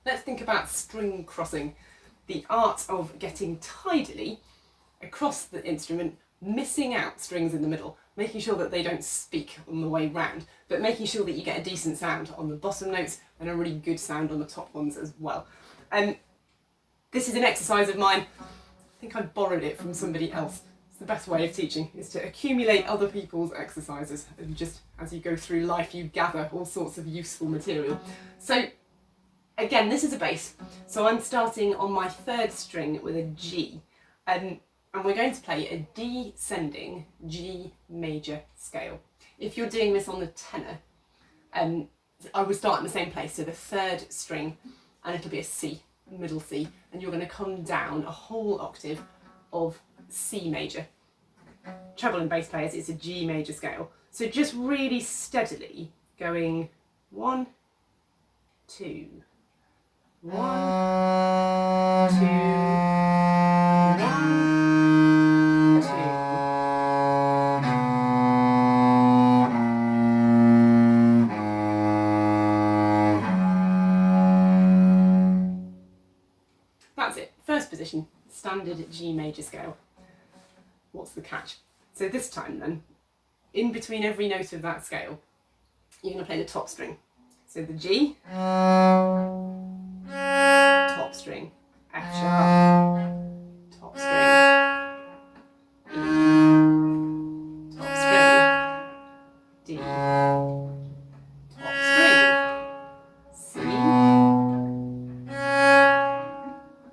let's think about string crossing, the art of getting tidily across the instrument, missing out strings in the middle, making sure that they don't speak on the way round, but making sure that you get a decent sound on the bottom notes and a really good sound on the top ones as well. This is an exercise of mine. I think I borrowed it from somebody else. It's the best way of teaching, is to accumulate other people's exercises, and just as you go through life you gather all sorts of useful material. So again, this is a bass, so I'm starting on my third string with a G, and we're going to play a descending G major scale. If you're doing this on the tenor, I would start in the same place, so the third string, and it'll be a C, middle C, and you're going to come down a whole octave of C major. Treble and bass players, it's a G major scale. So just really steadily going 1, 2, 1, 2, 1, 2. That's it. First position, standard G major scale. What's the catch? So this time then, in between every note of that scale, you're going to play the top string. So the G, top string, F sharp, top string, E, top string, D, top string, C,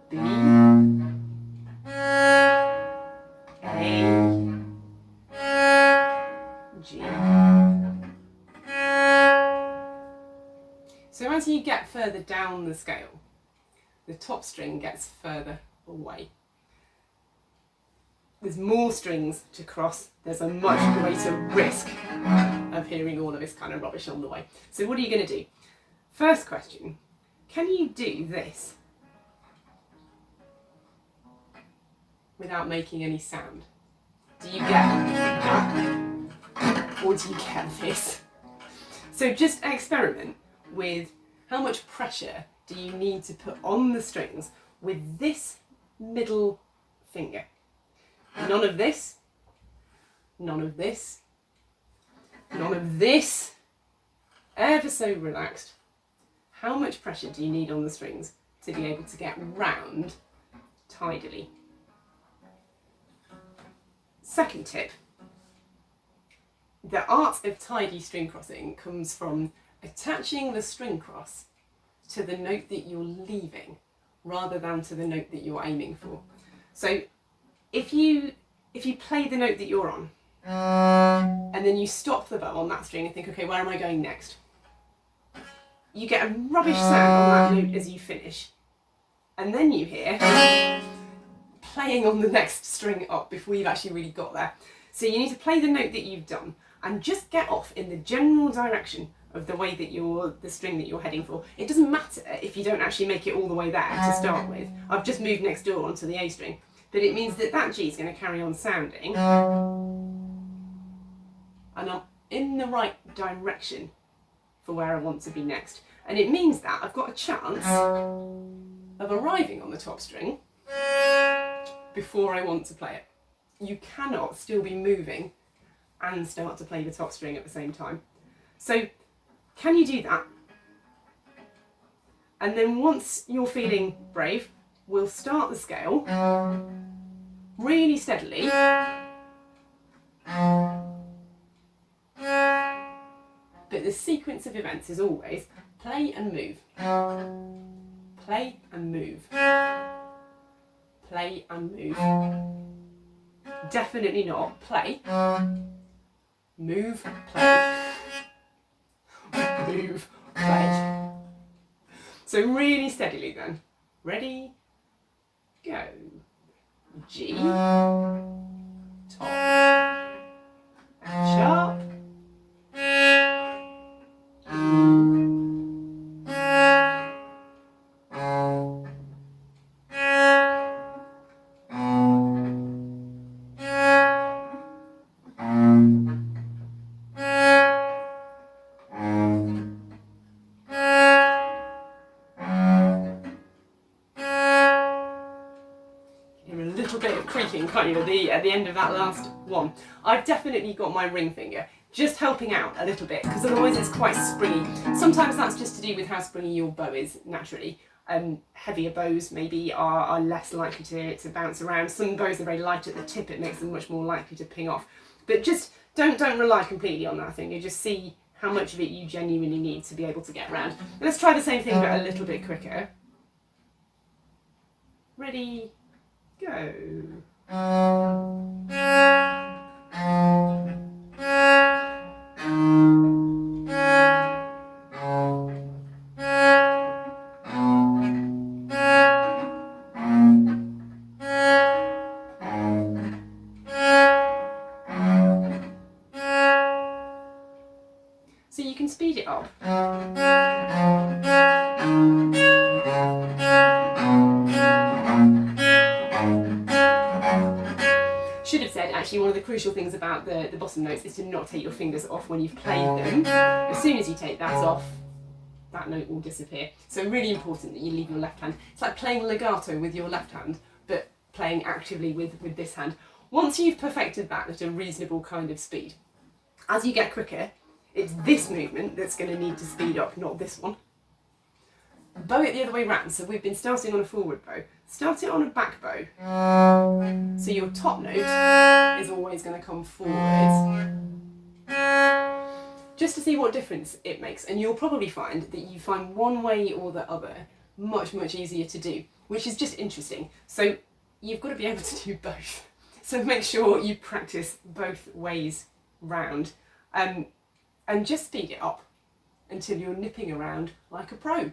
B, G. So as you get further down the scale, the top string gets further away. There's more strings to cross, there's a much greater risk of hearing all of this kind of rubbish on the way. So what are you going to do? First question, can you do this without making any sound? Do you get that? Or do you get this? So just experiment with how much pressure do you need to put on the strings with this middle finger. None of this, none of this, none of this. Ever so relaxed. How much pressure do you need on the strings to be able to get round tidily? Second tip. The art of tidy string crossing comes from attaching the string cross to the note that you're leaving rather than to the note that you're aiming for. So if you play the note that you're on and then you stop the bow on that string and think, okay, where am I going next? You get a rubbish sound on that note as you finish, and then you hear playing on the next string up before you've actually really got there. So you need to play the note that you've done and just get off in the general direction of the way that the string that you're heading for. It doesn't matter if you don't actually make it all the way there to start with. I've just moved next door onto the A string, but it means that that G is going to carry on sounding, and I'm in the right direction for where I want to be next. And it means that I've got a chance of arriving on the top string before I want to play it. You cannot still be moving and start to play the top string at the same time. So can you do that? And then once you're feeling brave, we'll start the scale really steadily. But the sequence of events is always play and move, play and move, play and move. Definitely not play, move, play, move, play. So really steadily then. Ready, go. G, top, F sharp, little bit of creaking, can't you, at the end of that last one. I've definitely got my ring finger just helping out a little bit, because otherwise it's quite springy. Sometimes that's just to do with how springy your bow is naturally. Heavier bows maybe are less likely to bounce around. Some bows are very light at the tip, it makes them much more likely to ping off. But just don't rely completely on that finger, just see how much of it you genuinely need to be able to get around. Let's try the same thing but a little bit quicker. Ready, go. So you can speed it up. Should have said, actually, one of the crucial things about the bottom notes is to not take your fingers off when you've played them. As soon as you take that off, that note will disappear. So really important that you leave your left hand. It's like playing legato with your left hand, but playing actively with this hand. Once you've perfected that at a reasonable kind of speed, as you get quicker, it's this movement that's going to need to speed up, not this one. Bow it the other way round. So we've been starting on a forward bow. Start it on a back bow. So your top note is always going to come forwards. Just to see what difference it makes. And you'll probably find that you find one way or the other much easier to do, which is just interesting. So you've got to be able to do both. So make sure you practice both ways round. And just speed it up until you're nipping around like a pro.